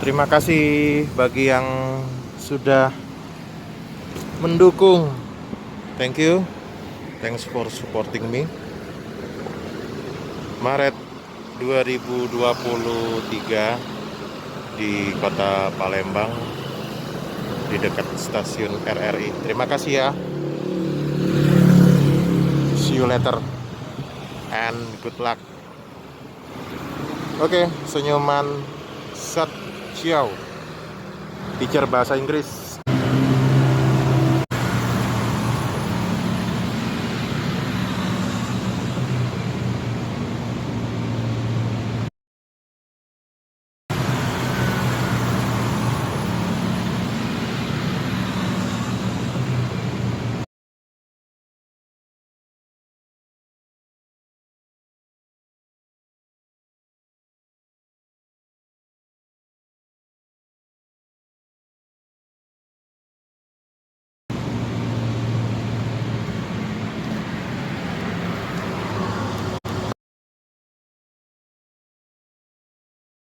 Terima kasih bagi yang sudah mendukung. Thank you. Thanks for supporting me. Maret 2023 di Kota Palembang di dekat stasiun RRI. Terima kasih ya. See you later and good luck. Oke, senyuman Sat Ciao. Teacher bahasa Inggris.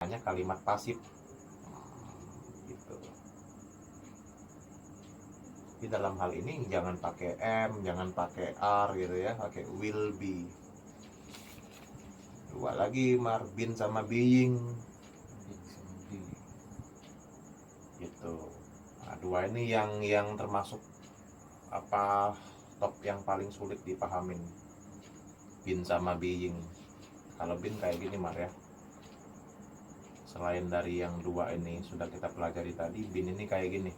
Hanya kalimat pasif gitu. Di dalam hal ini jangan pakai M, jangan pakai R gitu ya, pakai will be. Dua lagi Marvin sama being gitu. Nah, dua ini yang termasuk apa top yang paling sulit dipahamin, bin sama being. Kalau bin kayak gini Mar ya, selain dari yang dua ini sudah kita pelajari tadi, bin ini kayak gini.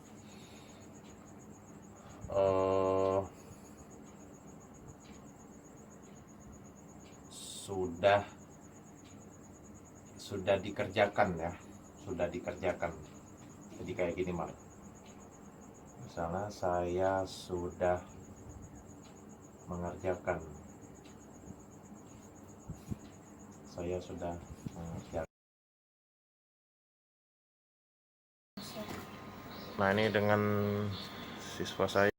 Sudah dikerjakan ya, sudah dikerjakan. Jadi kayak gini Mar, misalnya saya sudah mengerjakan, saya sudah mengerjakan. Nah ini dengan siswa saya.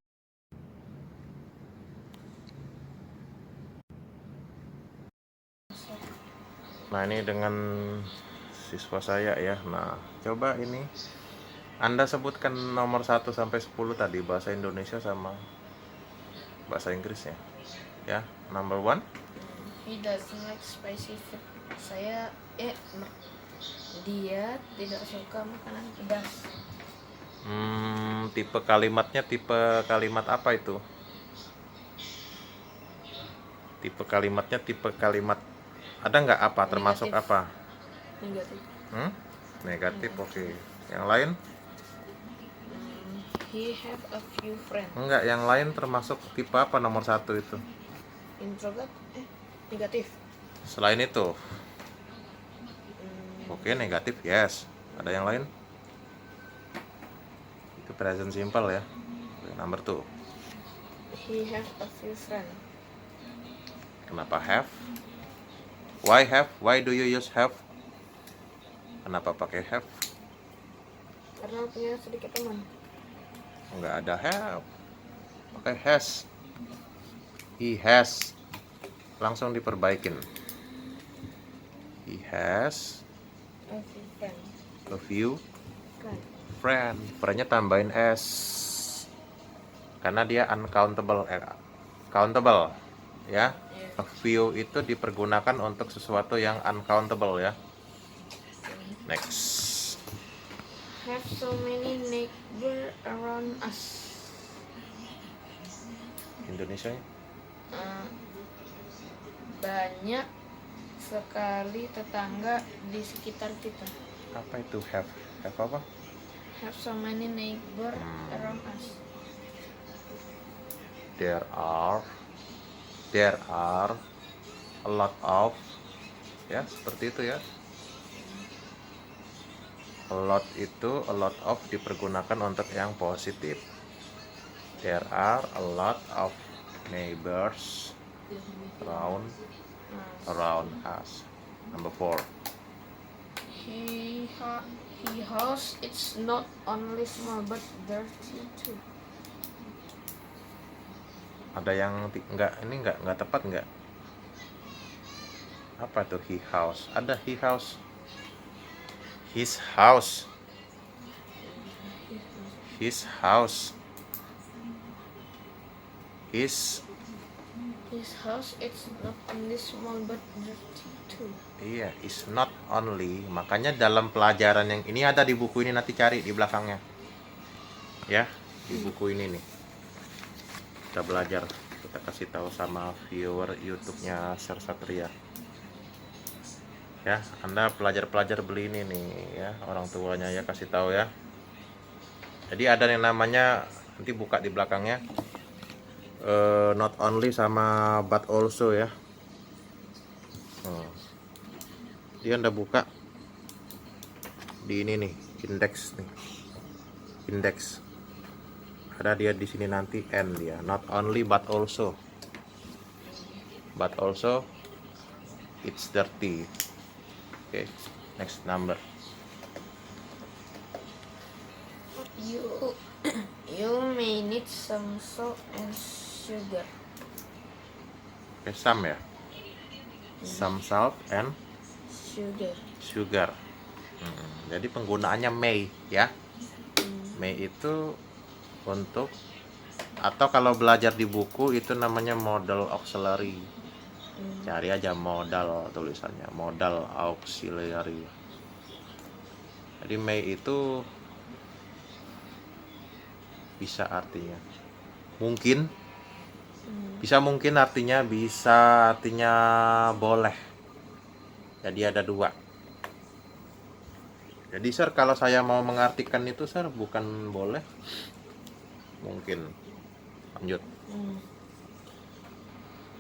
Nah ini dengan siswa saya ya. Nah coba ini Anda sebutkan nomor 1 sampai 10 tadi, bahasa Indonesia sama bahasa Inggrisnya. Ya, number 1. He doesn't like spicy food. Dia tidak suka makanan pedas. Tipe kalimatnya tipe kalimat apa itu? Tipe kalimatnya tipe kalimat ada nggak apa termasuk Negatif. apa? Negatif. Negatif, oke. Yang lain? He have a few friends. Enggak, yang lain termasuk tipe apa nomor 1 itu? Introvert. Negatif. Selain itu? Oke, negatif, yes. Ada yang lain? Itu present simple ya. Number 2. He have a few friends. Kenapa have? Why have? Why do you use have? Kenapa pakai have? Karena punya sedikit teman. Enggak ada have. Pakai has. He has. Langsung diperbaikin. He has A few friends. a few Friend. friend. Friend-nya tambahin s. Karena dia uncountable, countable ya. A few itu dipergunakan untuk sesuatu yang uncountable ya. Next. Have so many neighbors around us. Indonesia Banyak sekali tetangga di sekitar kita. apa itu have? Have apa? Have so many neighbors around us. There are a lot of, ya seperti itu ya. A lot itu, a lot of dipergunakan untuk yang positif. There are a lot of neighbors around us. Number 4. He house it's not only small but dirty too. Ada yang enggak tepat enggak? Apa tuh he house? Ada he house. His house. His house is. His house it's not only small but dirty too. Iya, is not only. Makanya dalam pelajaran yang ini ada di buku ini, nanti cari di belakangnya. Ya, di buku ini nih. Kita belajar, kita kasih tahu sama viewer YouTube-nya Sir Satria. Ya, Anda pelajar-pelajar beli ini nih ya, orang tuanya ya kasih tahu ya. Jadi ada yang namanya, nanti buka di belakangnya. Not only sama but also ya. Dia Anda buka di ini nih, indeks nih. Indeks. Ada dia di sini nanti N dia, not only but also. But also it's dirty. Okay, next number. You may need some salt and sugar. Okay, some ya. Some salt and sugar. Jadi penggunaannya may ya. May itu untuk, atau kalau belajar di buku itu namanya modal auxiliary. Cari aja modal tulisannya, modal auxiliary. Jadi may itu bisa artinya mungkin, bisa mungkin artinya, bisa artinya boleh. Jadi ada dua. Jadi Sir, kalau saya mau mengartikan itu Sir, bukan boleh, mungkin. Lanjut.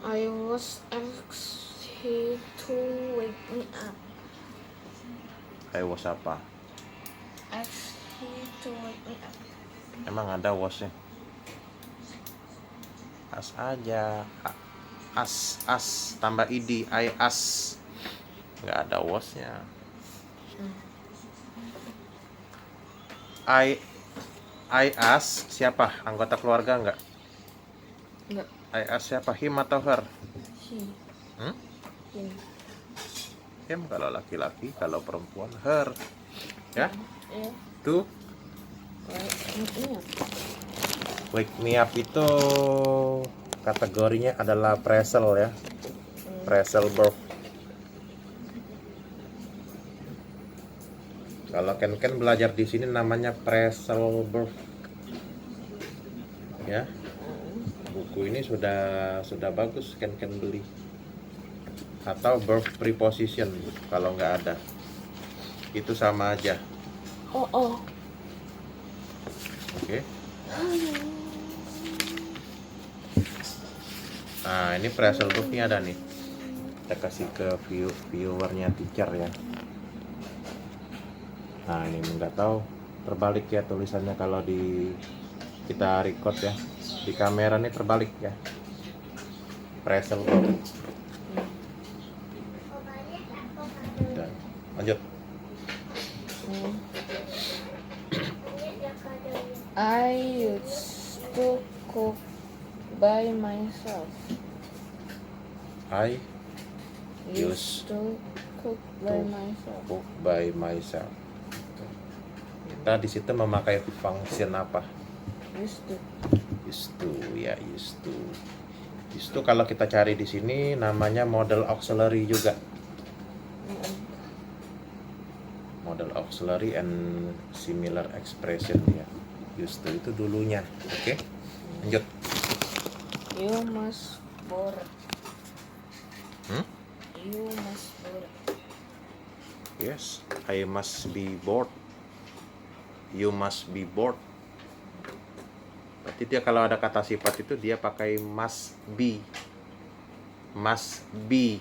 I was asked to wake me up. I was apa? Asked to wake me up. Emang ada wasnya? As aja. As tambah id. I as. Nggak ada wasnya. I ask siapa? Anggota keluarga nggak? Nggak. I ask siapa? Him atau her? He. Him. Him kalau laki-laki, kalau perempuan her. Ya? Yeah. Tuh. Wake me up itu kategorinya adalah phrasal ya. Phrasal verb. Kalau Ken belajar di sini namanya phrasal verb. Ya. Buku ini sudah bagus Ken beli. Atau verb preposition kalau nggak ada. Itu sama aja. Oh. Oke. Nah, ini phrasal verb nih ada nih. Kita kasih ke viewernya teacher ya. Nah, ini nggak tahu terbalik ya tulisannya kalau di kita record ya. Di kamera ini terbalik ya. Phrasal verb. Dan lanjut. I used to cook by myself. I used to cook by myself. cook by myself. Kita di situ memakai function apa? Used to. Used to ya, used to. Used to kalau kita cari di sini namanya modal auxiliary juga. Modal auxiliary and similar expression ya. Used to itu dulunya. Oke. Lanjut. You must board. You must board. Yes, I must be bored. You must be bored. Berarti dia kalau ada kata sifat itu dia pakai must be. Must be.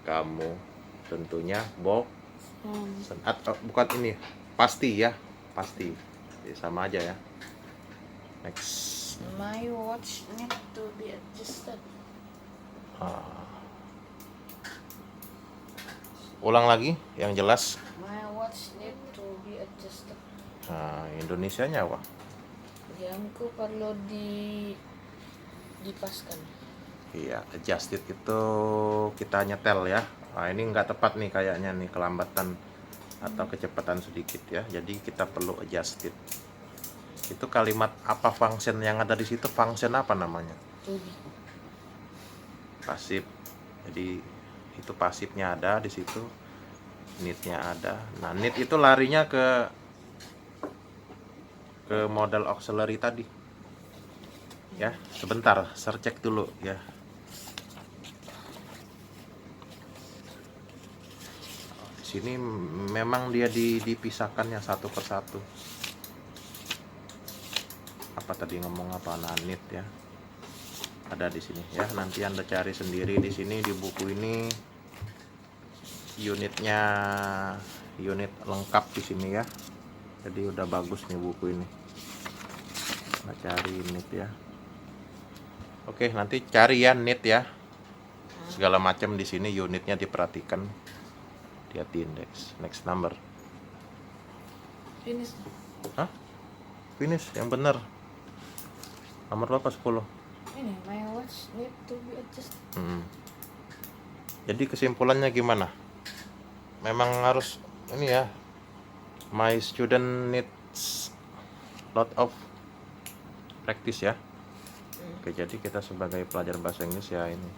Kamu tentunya bored. Bukan ini, pasti ya. Pasti. Jadi sama aja ya. Next. My watch need to be adjusted. Ulang lagi yang jelas. My watch need to be adjusted. Indonesianya apa? Jamku perlu dipaskan. Iya, adjusted itu kita nyetel ya. Nah, ini nggak tepat nih kayaknya nih, kelambatan atau kecepatan sedikit ya. Jadi kita perlu adjust it. Itu kalimat apa function yang ada di situ? Function apa namanya? To be. Pasif. Jadi itu pasifnya ada di situ, need-nya ada. Nah, need itu larinya ke model auxiliary tadi. Ya, sebentar, saya cek dulu ya. Di sini memang dia dipisahkannya satu persatu. Apa tadi ngomong apa? Nah, need ya. Ada di sini ya. Nanti Anda cari sendiri di sini di buku ini unitnya, unit lengkap di sini ya. Jadi udah bagus nih buku ini. Nah, cari unit ya. Oke, nanti cari ya unit ya. Segala macam di sini unitnya diperhatikan. Lihat di indeks. Next number. Finish. Hah? Finish yang benar. Nomor berapa? 10. Ini my watch need to be adjusted. Jadi kesimpulannya gimana? Memang harus ini ya. My student needs lot of practice ya. Oke, jadi kita sebagai pelajar bahasa Inggris ya ini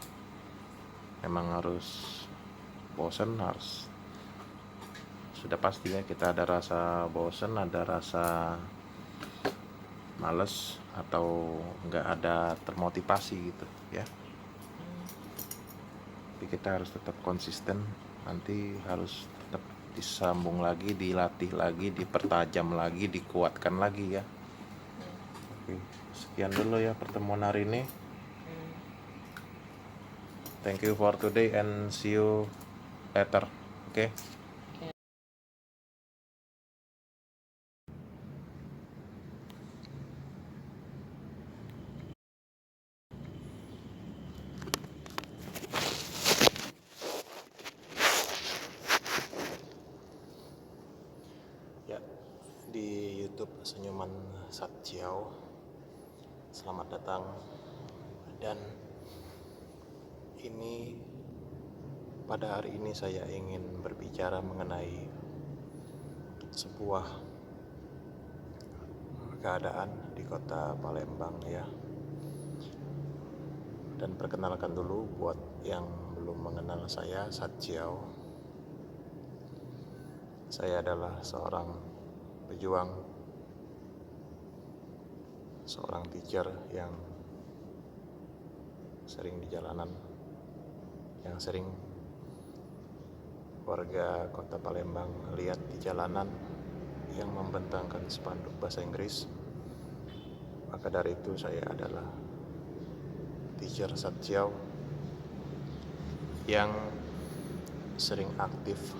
memang harus bosen, harus sudah pasti ya, kita ada rasa bosen, ada rasa males atau nggak ada termotivasi gitu ya. Tapi kita harus tetap konsisten, nanti harus tetap disambung lagi, dilatih lagi, dipertajam lagi, dikuatkan lagi ya. Oke, sekian dulu ya pertemuan hari ini. Thank you for today and see you later. Oke. Ya, di YouTube Senyuman Satjiao. Selamat datang. Dan ini pada hari ini saya ingin berbicara mengenai sebuah keadaan di kota Palembang ya. Dan perkenalkan dulu buat yang belum mengenal saya, Satjiao. Saya adalah seorang pejuang, seorang teacher yang sering di jalanan, yang sering warga kota Palembang lihat di jalanan yang membentangkan spanduk bahasa Inggris. Maka dari itu saya adalah teacher Satjiao yang sering aktif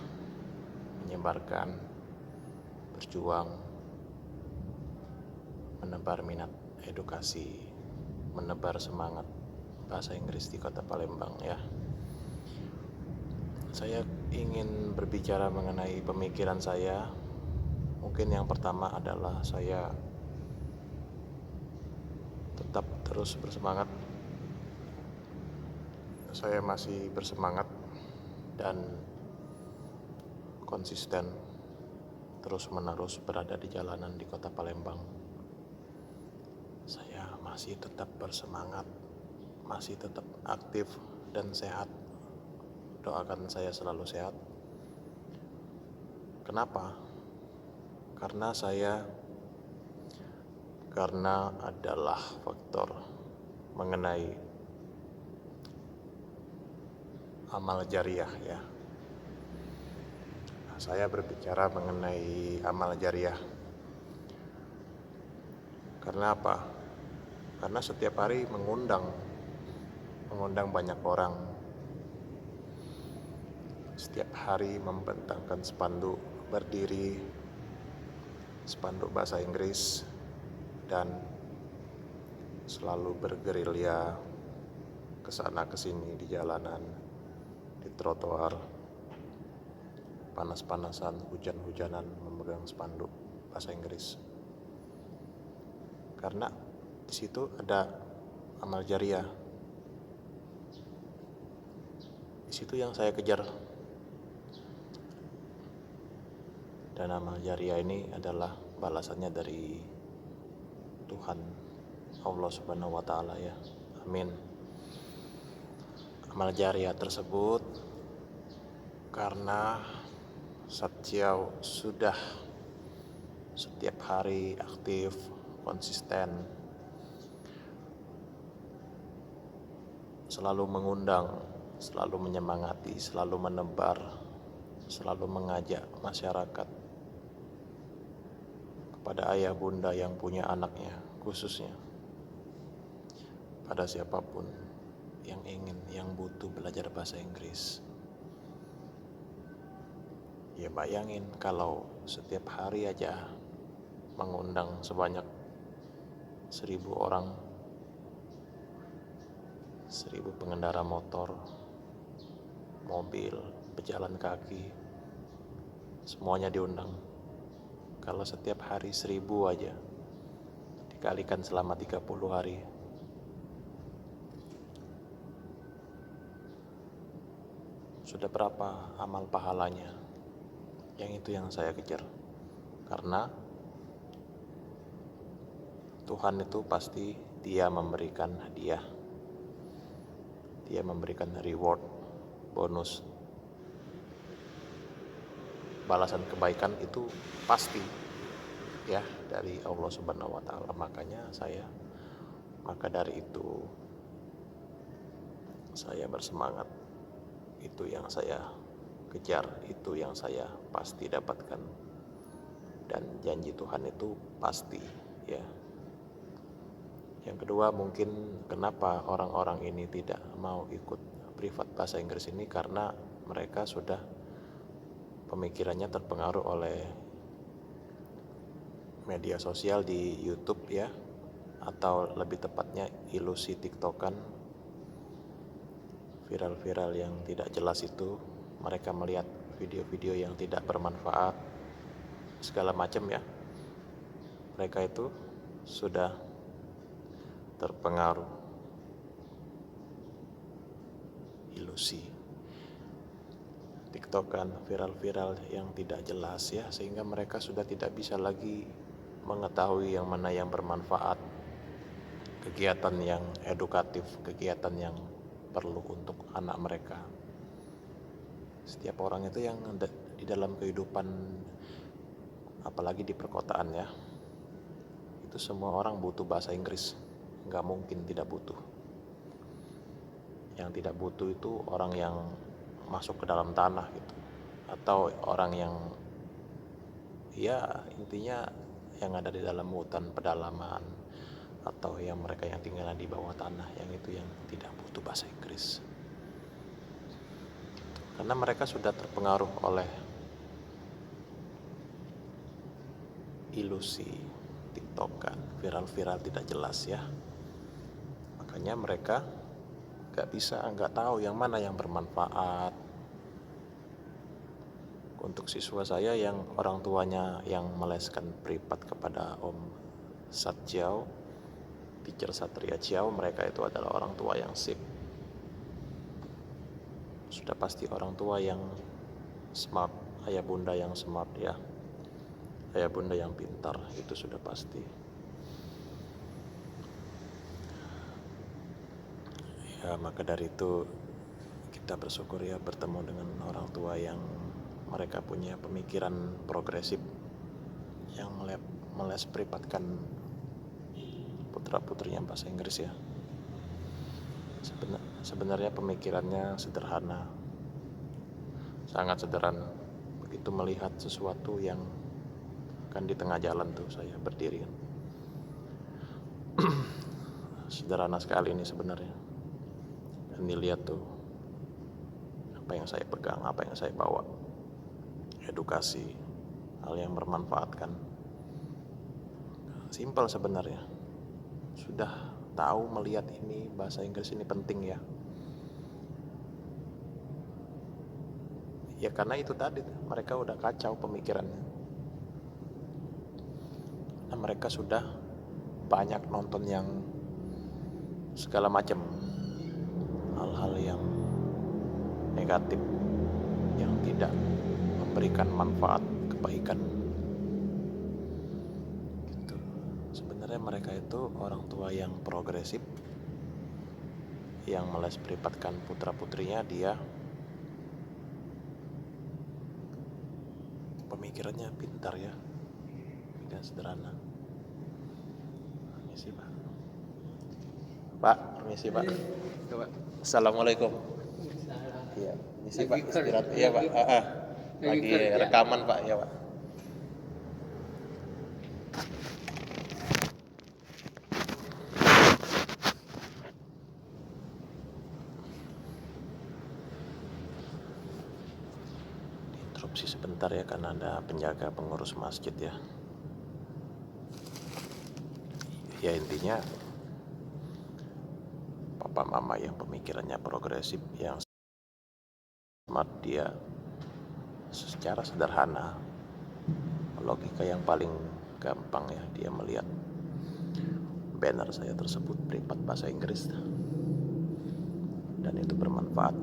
menyebarkan, berjuang, menebar minat edukasi, menebar semangat bahasa Inggris di kota Palembang ya. Saya ingin berbicara mengenai pemikiran saya. Mungkin yang pertama adalah saya tetap terus bersemangat. Saya masih bersemangat dan konsisten terus-menerus berada di jalanan di kota Palembang. Saya masih tetap bersemangat, masih tetap aktif dan sehat. Doakan saya selalu sehat. Kenapa? Karena adalah faktor mengenai amal jariah ya. Saya berbicara mengenai amal jariah. Karena apa? Karena setiap hari mengundang banyak orang. Setiap hari membentangkan spanduk berdiri, spanduk bahasa Inggris, dan selalu bergerilya kesana kesini di jalanan, di trotoar, panas-panasan, hujan-hujanan memegang spanduk bahasa Inggris. Karena di situ ada amal jariah. Di situ yang saya kejar. Dan amal jariah ini adalah balasannya dari Tuhan Allah Subhanahu wa Ta'ala ya. Amin. Amal jariah tersebut karena Satjiao sudah setiap hari aktif, konsisten, selalu mengundang, selalu menyemangati, selalu menebar, selalu mengajak masyarakat kepada ayah bunda yang punya anaknya, khususnya pada siapapun yang ingin, yang butuh belajar bahasa Inggris. Ya bayangin kalau setiap hari aja mengundang sebanyak 1.000 orang, 1.000 pengendara motor, mobil, pejalan kaki, semuanya diundang. Kalau setiap hari 1.000 aja, dikalikan selama 30 hari, sudah berapa amal pahalanya? Yang itu yang saya kejar. Karena Tuhan itu pasti Dia memberikan hadiah, Dia memberikan reward, bonus, balasan kebaikan itu pasti ya dari Allah Subhanahu wa Ta'ala. Maka dari itu saya bersemangat. Itu yang saya kejar, itu yang saya pasti dapatkan, dan janji Tuhan itu pasti ya. Yang kedua, mungkin kenapa orang-orang ini tidak mau ikut privat bahasa Inggris ini, karena mereka sudah pemikirannya terpengaruh oleh media sosial di YouTube ya, atau lebih tepatnya ilusi TikTokan, viral-viral yang tidak jelas itu. Mereka melihat video-video yang tidak bermanfaat segala macam ya. Mereka itu sudah terpengaruh ilusi TikTokan, viral-viral yang tidak jelas ya, sehingga mereka sudah tidak bisa lagi mengetahui yang mana yang bermanfaat, kegiatan yang edukatif, kegiatan yang perlu untuk anak mereka. Setiap orang itu yang di dalam kehidupan, apalagi di perkotaan ya, itu semua orang butuh bahasa Inggris. Nggak mungkin tidak butuh. Yang tidak butuh itu orang yang masuk ke dalam tanah gitu, atau orang yang ya intinya yang ada di dalam hutan pedalaman, atau yang mereka yang tinggal di bawah tanah, yang itu yang tidak butuh bahasa Inggris. Karena mereka sudah terpengaruh oleh ilusi TikTokan, viral-viral tidak jelas ya. Makanya mereka nggak tahu yang mana yang bermanfaat. Untuk siswa saya yang orang tuanya yang meleskan privat kepada Om Satjiao, teacher Satria Chiao, mereka itu adalah orang tua yang sip. Sudah pasti orang tua yang smart, ayah bunda yang smart ya, ayah bunda yang pintar, itu sudah pasti. Ya, maka dari itu kita bersyukur ya bertemu dengan orang tua yang mereka punya pemikiran progresif, yang meles privatkan putra-putrinya bahasa Inggris ya. Sebenarnya pemikirannya sederhana, sangat sederhana. Begitu melihat sesuatu yang kan di tengah jalan tuh saya berdiri kan. Sederhana sekali ini sebenarnya. Dan dilihat tuh apa yang saya pegang, apa yang saya bawa. Edukasi, hal yang bermanfaatkan. Simpel sebenarnya. Sudah tahu melihat ini bahasa Inggris ini penting ya. Ya karena itu tadi mereka udah kacau pemikirannya. Nah, mereka sudah banyak nonton yang segala macam hal-hal yang negatif, yang tidak memberikan manfaat kebaikan gitu. Sebenarnya mereka itu orang tua yang progresif, yang meles privatkan putra putrinya. Dia pemikirannya pintar ya, tidak sederhana. Permisi Pak. Pak, permisi Pak. Assalamualaikum. Iya, permisi Pak, istirahat. Iya Pak. Lagi rekaman Pak, ya Pak. Interupsi sebentar ya, karena ada penjaga pengurus masjid ya. Ya intinya papa mama yang pemikirannya progresif, yang smart, dia secara sederhana, logika yang paling gampang ya, dia melihat banner saya tersebut privat bahasa Inggris dan itu bermanfaat.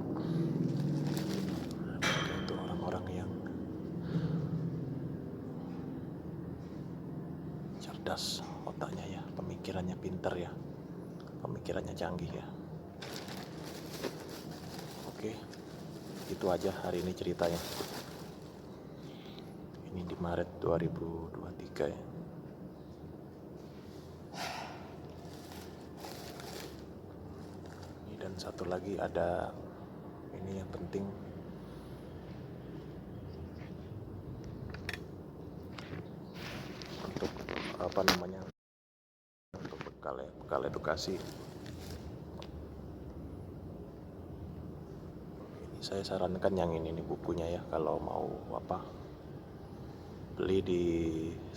Mereka itu orang-orang yang cerdas otaknya ya, pemikirannya pinter ya, pemikirannya canggih ya. Oke, itu aja hari ini ceritanya. Ini di Maret 2023 ya. Dan satu lagi ada ini yang penting, untuk untuk bekal edukasi. Ini saya sarankan yang ini nih bukunya ya, kalau mau beli di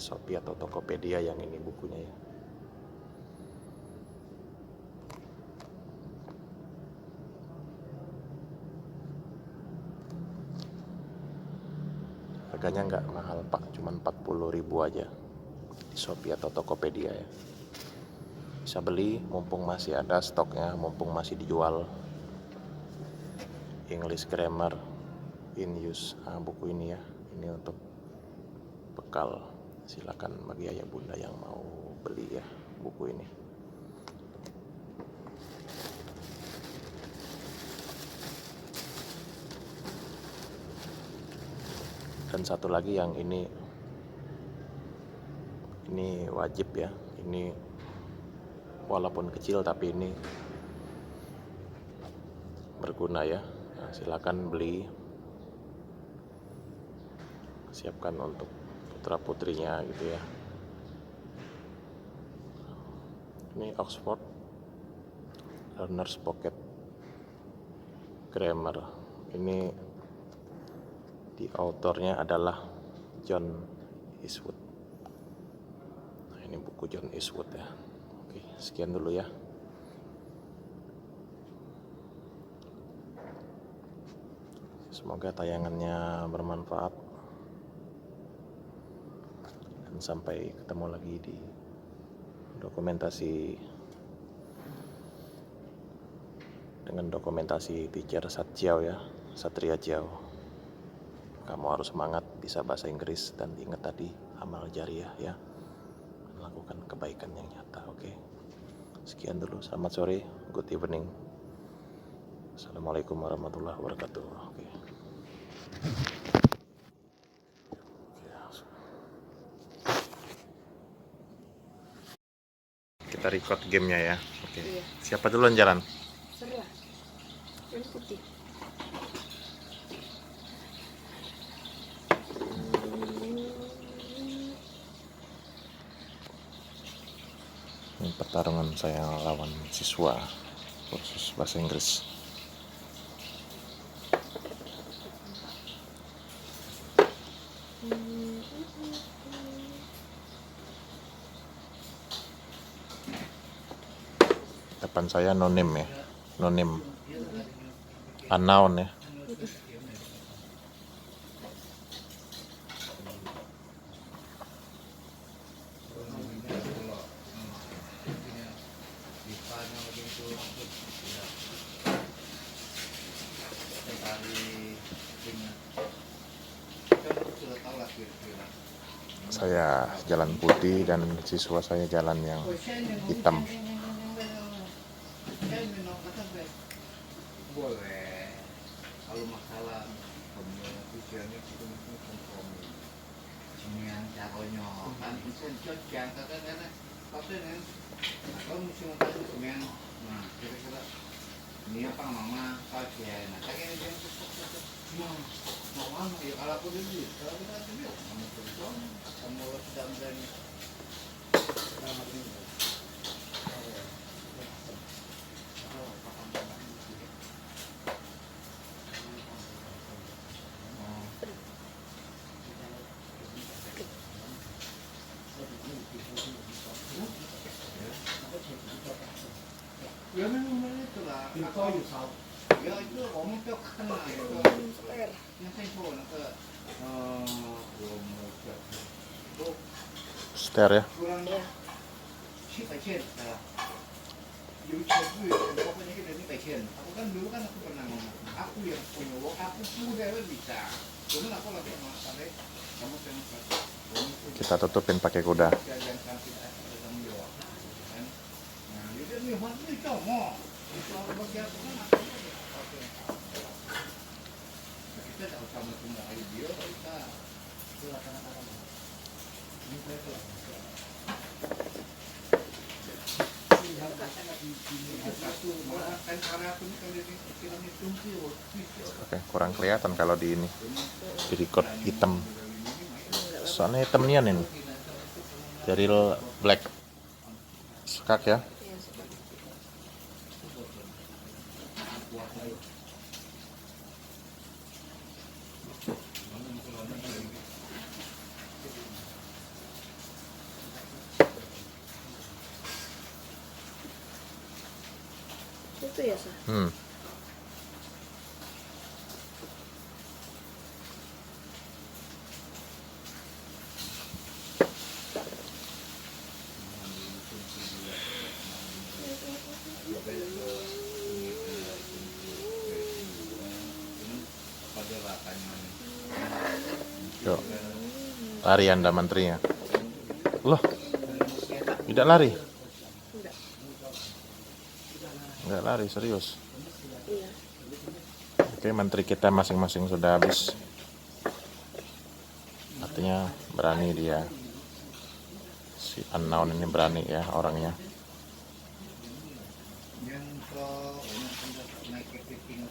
Shopee atau Tokopedia, yang ini bukunya ya. Harganya nggak mahal Pak, cuma 40.000 aja Shopee atau Tokopedia ya. Bisa beli mumpung masih ada stoknya, mumpung masih dijual. English Grammar in Use, buku ini ya, ini untuk bekal. Silakan bagi ayah bunda yang mau beli ya buku ini. Dan satu lagi yang ini wajib ya, ini walaupun kecil tapi ini berguna ya. Nah, silakan beli, siapkan untuk putra putrinya gitu ya. Ini Oxford Learner's Pocket Grammar. Ini di autornya adalah John Eastwood. Nah, ini buku John Eastwood ya. Oke, sekian dulu ya. Semoga tayangannya bermanfaat, dan sampai ketemu lagi di dokumentasi teacher Satria Jiao. Kamu harus semangat, bisa bahasa Inggris, dan ingat tadi amal jariah ya, melakukan kebaikan yang nyata. Oke, sekian dulu, selamat sore, good evening. Assalamualaikum warahmatullahi wabarakatuh. Oke. Kita record gamenya ya. Oke. Iya. Siapa duluan jalan? Serah. Yang putih. Ini pertarungan saya lawan siswa kursus bahasa Inggris. Depan saya nonim ya, nonim, unknown ya. Sudah tahu lah kira-kira Saya jalan putih dan siswa saya jalan yang hitam. Boleh. Kalau masalah tujuannya itu mungkin kompromi. Cemian caranya kan itu yang karena tapi kan kalau musim tadi cemian, nah kira-kira ini apa mama saja. Nah kayak dia mau ya kalau aku dulu kalau kita dulu kamu berjuang kamu sudah berani. Ya memang itu lah. Ya itu kamu tuh kena itu. Yang saya pun ke itu Seter ya. kurang 700 lah. Pokoknya kita 700. Aku kan dulu kan aku pernah ngomong, aku yang punya uang, aku sudah bisa. Cuman aku lagi masalah kamu pengen Kita tutupin pakai kuda. yang cantik ada tanggung jawab. Kan? Nah, jadi ini hati cuma soal bagi aku kan aku oke. Kita tak usah semua ayo dia kita silakan ini saya telah kan karena aku ini kalau di film itu Oke, kurang kelihatan kalau di ini di record hitam. Soalnya hitam nian ini. Jadi black. Skak ya. Itu ya, Sa? Yuk. Lari Anda menterinya. Loh. Tidak lari. Enggak. Enggak lari, serius. Iya. Oke, menteri kita masing-masing sudah habis. Artinya berani dia. Si unknown ini berani ya orangnya. yang ke naik ke titik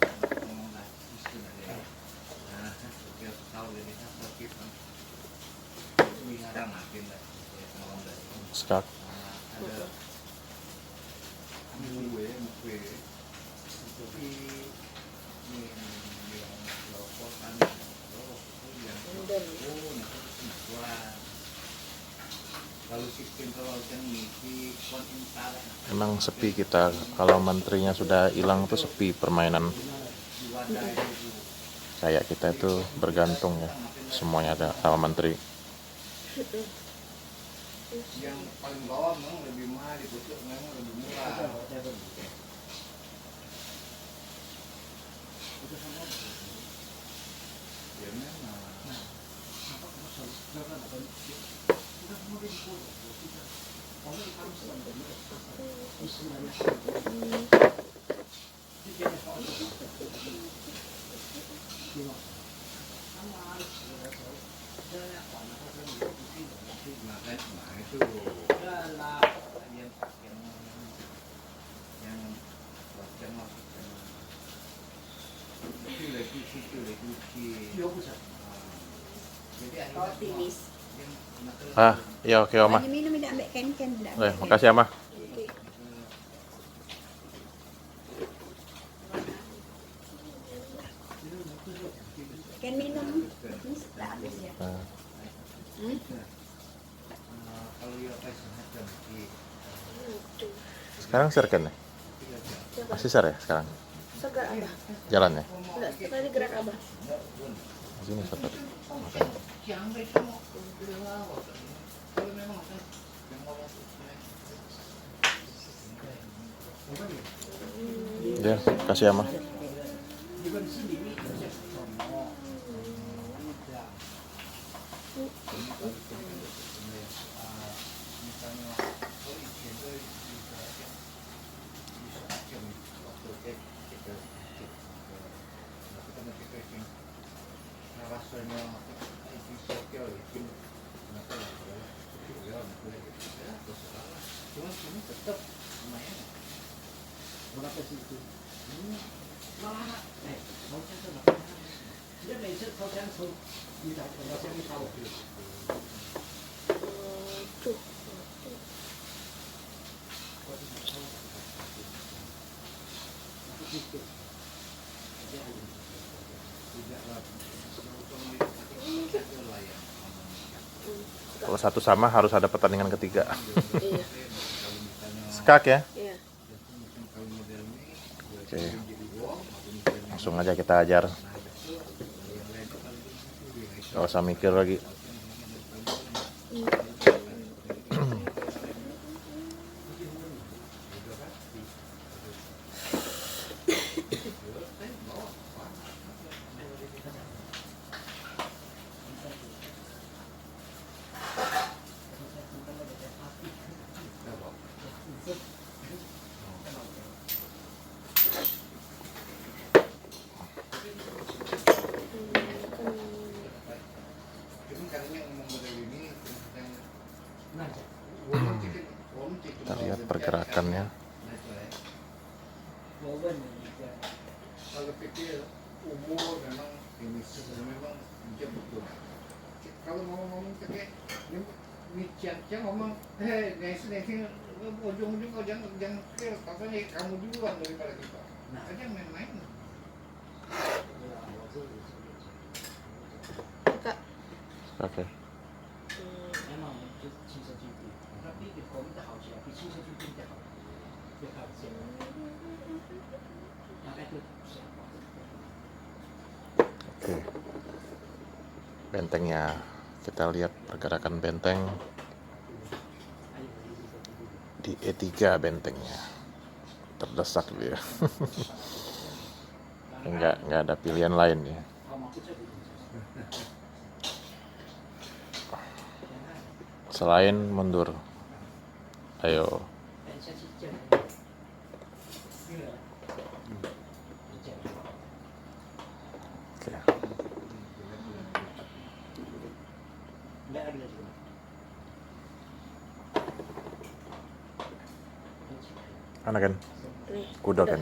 nah setiap tahun ini apa kita sekarang makin lah Skak. ada gue tapi ini yang laporan kalau sistem kelautan ini kontinental Emang sepi kita kalau menterinya sudah hilang tuh sepi permainan. Kayak kita itu bergantung ya. Semuanya ada sama menteri. yang paling bawah memang lebih mahal, di pucuk memang lebih murah. Ya memang. Nah itu yang itu lagi situ lagi jadi akhirnya Ya oke Oma. Minum tidak ambil ken-ken tidak. Oke, makasih Oma. Ken minum. Ini sudah habis ya. Nah, kalau ya pas macam sekarang serken ya? Masih ser ya sekarang? Segar Abah. Jalan ya? Enggak, tadi gerak Abah. Sini seter. Makanya. yang itu kalau memang yang mau Ya, kasih Ama. Tuh. Kalau satu sama harus ada pertandingan ketiga. Iya. Skak ya. Iya. Oke. Langsung aja kita ajar. Gak usah mikir lagi. Kita lihat pergerakannya. Kalau pikir umur memang ini memang dia betul. Kalau ngomong pakai ini cian ngomong, nasi ujung-ujung kau jangan kira katanya kamu duluan daripada kita. Nah, jangan main-main. Kak. Oke. Oke. Bentengnya, kita lihat pergerakan benteng di E3 bentengnya. Terdesak dia. Enggak ada pilihan lain ya. Selain mundur. Ayo. Oke. Mana kan? Nih. Kuda kan?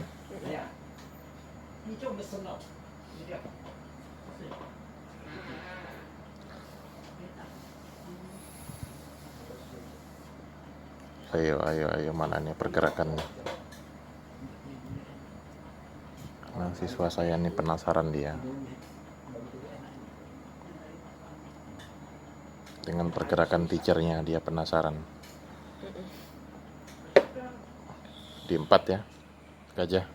Ayo, mana nih pergerakannya? Nah, siswa saya nih penasaran dia. Dengan pergerakan teachernya dia penasaran. Di 4 ya, gajah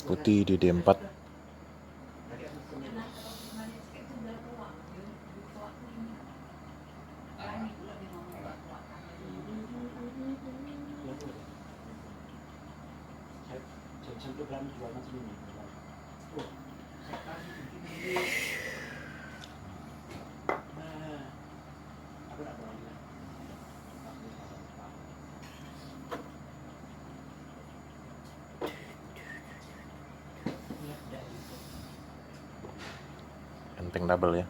putih di D4. Benteng double ya.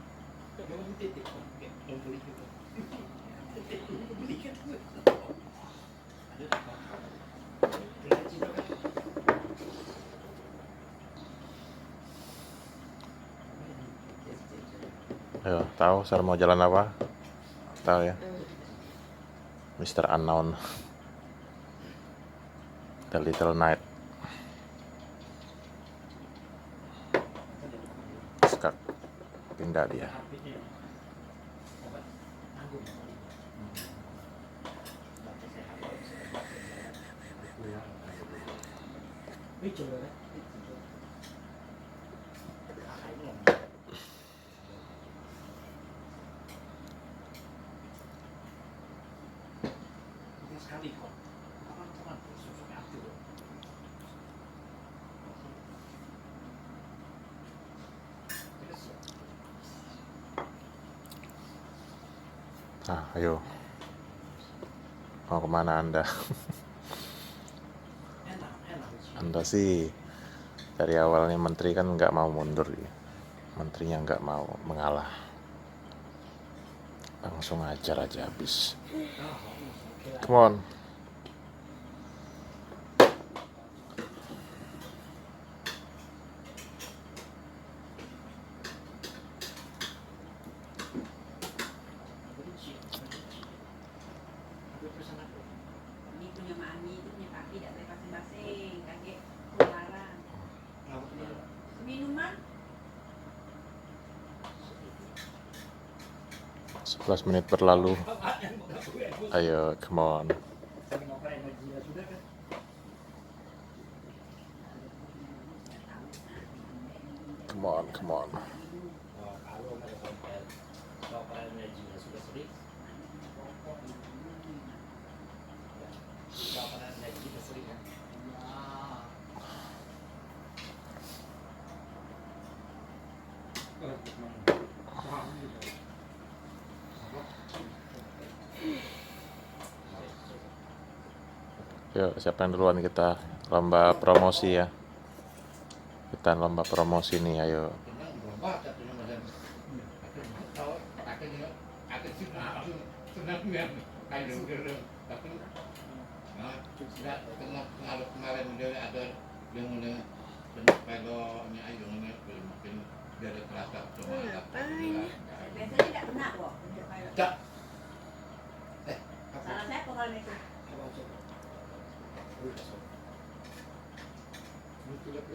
Ayo, tahu Sar mau jalan apa? Tahu ya? Mr. Unknown. The Little Knight. Skak. Pindah dia. Nah, ayo. Mau kemana Anda? Anda sih dari awalnya menteri kan nggak mau mundur ya. Menterinya nggak mau mengalah. Langsung ajar aja habis. Come on. 11 menit berlalu. Ayo, come on. Come on, come on. Yuk, siapa yang duluan? Kita lomba promosi ya. Kita lomba promosi nih, ayo. Tenang juga baca tuh nama dan tahu akhirnya senang ya kayak dulu tapi nah tidak kena pengaruh kemarin dia ada yang mulai peloknya ayo mungkin dari terasa cuma Biasanya tidak kena kok. tak Salah saya pokoknya itu.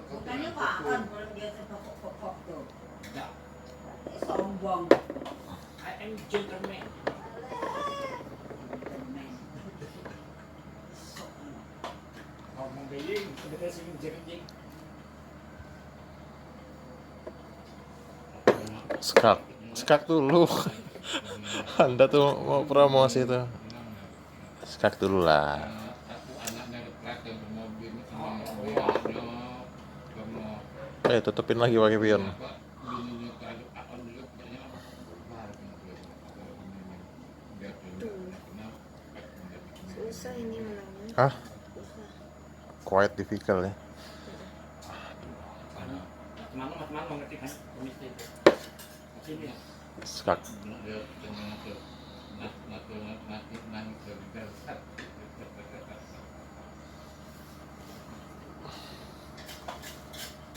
Bukannya Pak Akon kalau dia sepokok-pokok tuh. tak Sombong. I am gentleman. Ngomong beling, sebenarnya sih jeng-jeng. Skak dulu. Anda tuh mau promosi tuh. Skak dulu lah. aku anaknya kelihatan mobil mobilnya kamu Tutupin lagi pakai pion. Susah ini malangnya. Hah? Susah. Quite difficult ya. Teman-teman mengerti kan? Komite. Sini ya. Skak.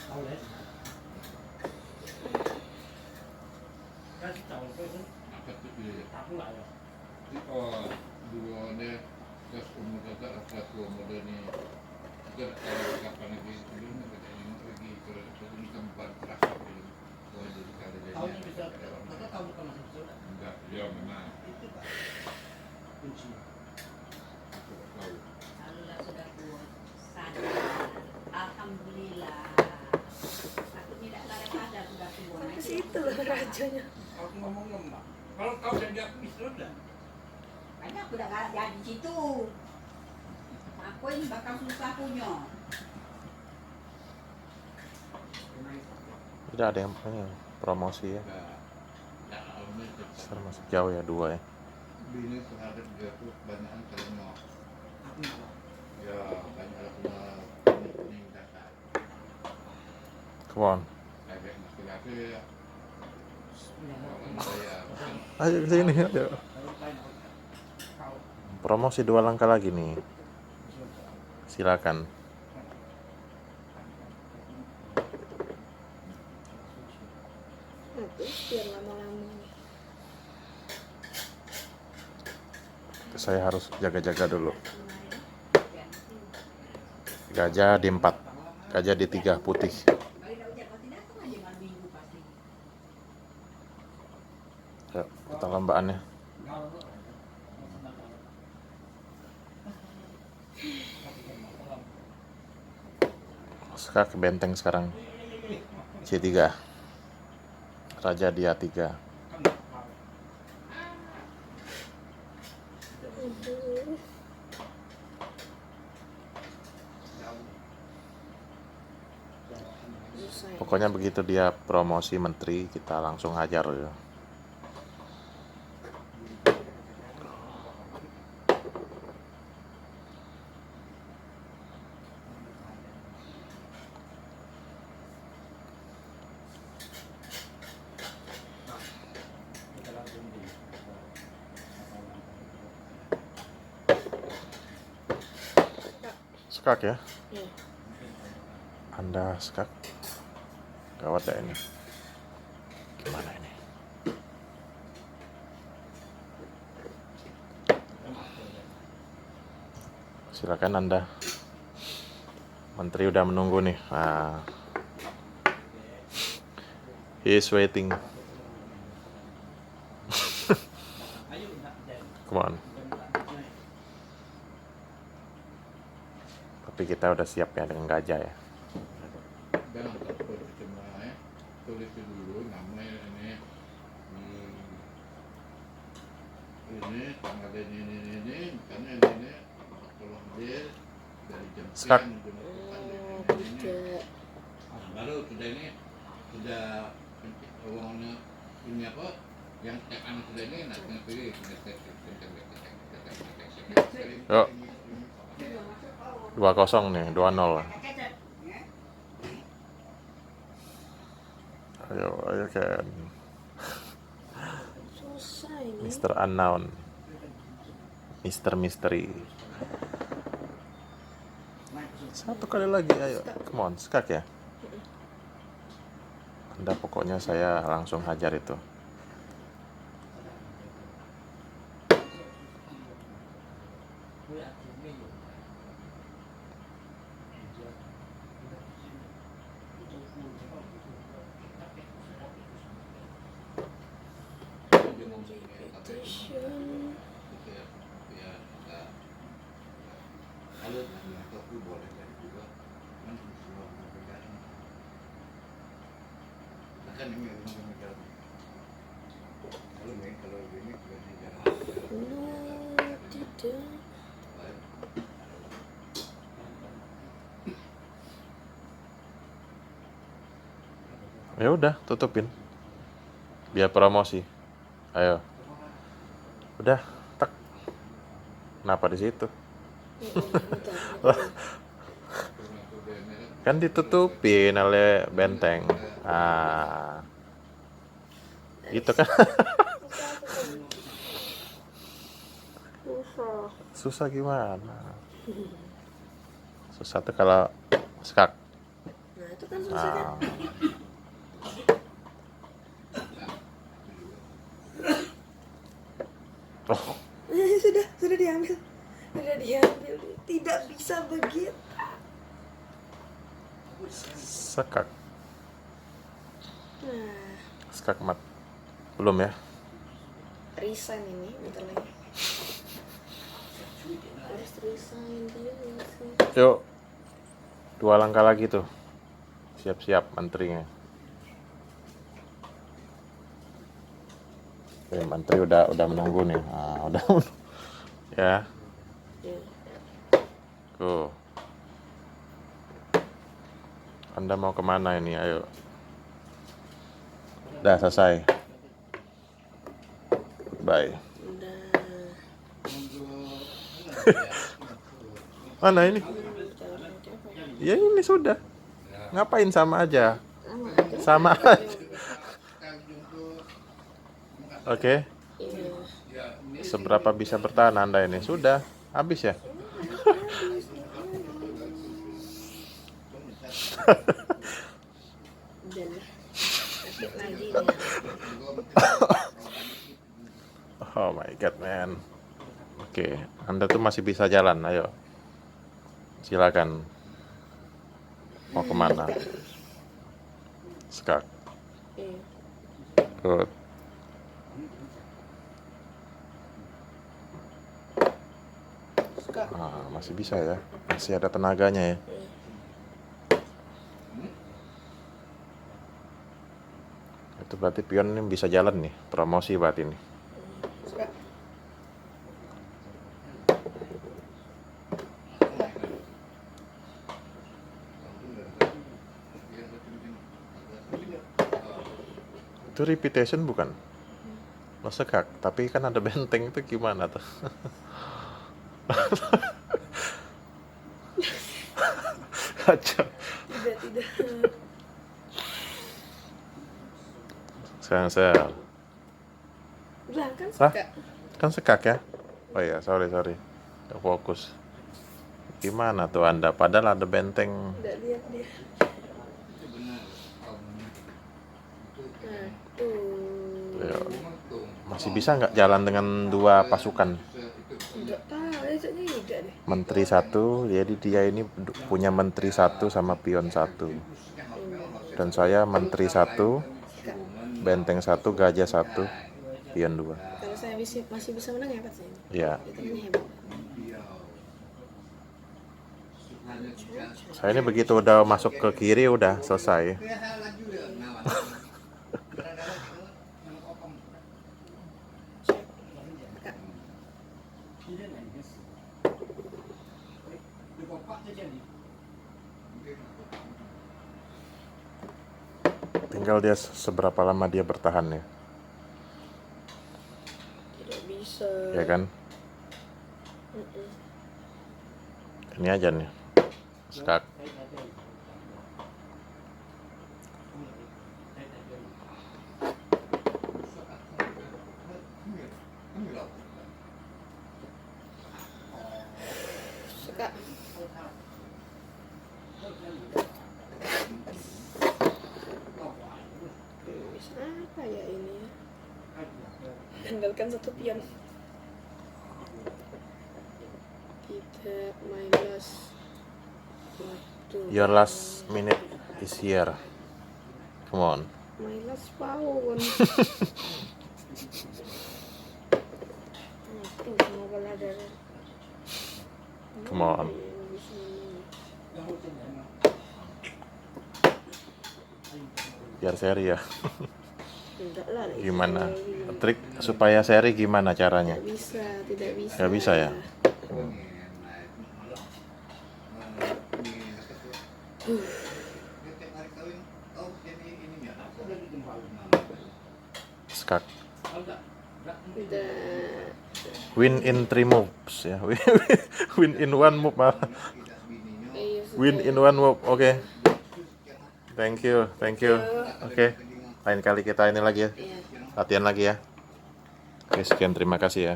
Tahu ya? Kasih tahu itu. Tahu lah ya. Dua deh terus umur kakak satu model ni kita kapan lagi dulu kita ingin pergi ke tempat terasa dulu kalau jadi kali jadi Tahun ini bisa. Kita tahu bukan masih bisa. enggak ya memang Itu Pak. Kunci. aku tahu Allah sudah buat sadar. Alhamdulillah. Aku tidak sadar sudah tua. Ke situ lah rajanya. Aku ngomong lemah. Kalau kau jadi aku sudah. Makanya aku udah gak jadi situ. Aku ini bakal susah punya. Tidak ada yang ini, promosi ya. enggak alumni Sekarang masih jauh ya, 2 ya. bini terhadap dia tuh banyak kalau mau Aku nggak. ya banyak aku ini dasar Come on. kayak laki-laki ya orang saya Ayo ke sini, ayo. Promosi 2 langkah lagi nih. Silakan. Habis biar lama-lama. Saya harus jaga-jaga dulu. Gajah di 4, gajah di 3 putih. Kalau tidak hujan pasti datang aja malam minggu pasti. Yuk, kita lombaannya. Skak benteng sekarang. C3. Raja dia 3. Susah. Pokoknya begitu dia promosi menteri, kita langsung hajar ya. Skak ya? Iya. Anda skak. Gawat ya ini. Gimana ini? Silakan Anda. Menteri udah menunggu nih. Nah. He is waiting. Come on. Tapi kita udah siap ya dengan gajah ya. Jangan takut cuma ya. Tulis dulu namanya ini. Ini tanggal ini karena ini kalau dia dari jam Skak. sekian menggunakan Tidak. baru sudah ini sudah uangnya ini apa yang anak sudah ini nanti pilih Yuk. 2-0 nih, 2-0. Ayo Ken. Susah ini. Mr. Unknown. Mr. Mystery. Satu kali lagi, ayo. Come on, skak ya. Anda pokoknya saya langsung hajar itu. kalau tapi boleh kan juga kan semua pekerjaan kan ini pekerjaan kalau ini Tidak. Ya udah, tutupin. Biar promosi. Ayo. Udah, tak. Kenapa di situ? Kan ditutupin oleh benteng. Ah. Itu kan. Susah. Susah gimana? Susah tuh kalau skak. Nah, itu kan susah kan? Ah. Oh, Sudah diambil. Sudah diambil. Tidak bisa begitu. sekak. Nah, Skak mat. Belum ya? resign ini bentar lagi. Harus resign dia sih. Yuk. 2 langkah lagi tuh. Siap-siap menterinya. Menteri udah menunggu nih. Nah, udah. Ya. Ya. Tuh. Anda mau kemana ini? Ayo. Udah selesai. Bye. Udah. Mana ini? Jalan aja apa Ya ya? ini sudah. Ngapain sama aja? Sama aja. Sama aja. Oke. Iya. Seberapa bisa bertahan Anda ini? Sudah. Habis ya? Udah lah. Asik lagi nih. Oh my god, man. Oke, Anda tuh masih bisa jalan. Ayo. Silakan. Mau kemana? Skak. Iya. Good. Suka. Masih bisa ya. Masih ada tenaganya ya. Iya. Itu berarti pion ini bisa jalan nih. Promosi berarti ini. Suka. Itu repetition bukan? Lo sekak, tapi kan ada benteng itu gimana tuh? Kacau. Tidak. Sekarang saya Udah kan Hah? suka. kan sekak ya? Oh iya, sorry. Gak fokus. Gimana tuh Anda? Padahal ada benteng. Udah lihat dia. Nah, tuh. Ya, masih bisa nggak jalan dengan 2 pasukan? Enggak tahu, itu tidak deh. Menteri 1, jadi dia ini punya menteri 1 sama pion 1. Dan saya menteri 1, benteng 1, gajah 1, pion 2. Kalau saya masih bisa menang ya katanya. Ya, Itu ini hebat. saya ini begitu udah masuk ke kiri udah selesai. Tinggal dia seberapa lama dia bertahan ya, Tidak bisa. ya kan? Ini aja nih, skak. Suka. Bisa apa ya ini ya? Andalkan satu pion. Kita my last. Your last minute is here. Come on. My last pawn. Tuh semoga lah ada. Come on. Biar seri ya. Enggak lah. Gimana? Trik supaya seri gimana caranya? Tidak bisa, tidak bisa. Nggak bisa ya? Skak. Udah. Win in 3 moves ya. Win in 1 move malah. Iya, sudah. Win in 1 move. Oke. Thank you. Oke. Lain kali kita ini lagi ya. Iya. Latihan lagi ya. Oke, sekian, terima kasih ya.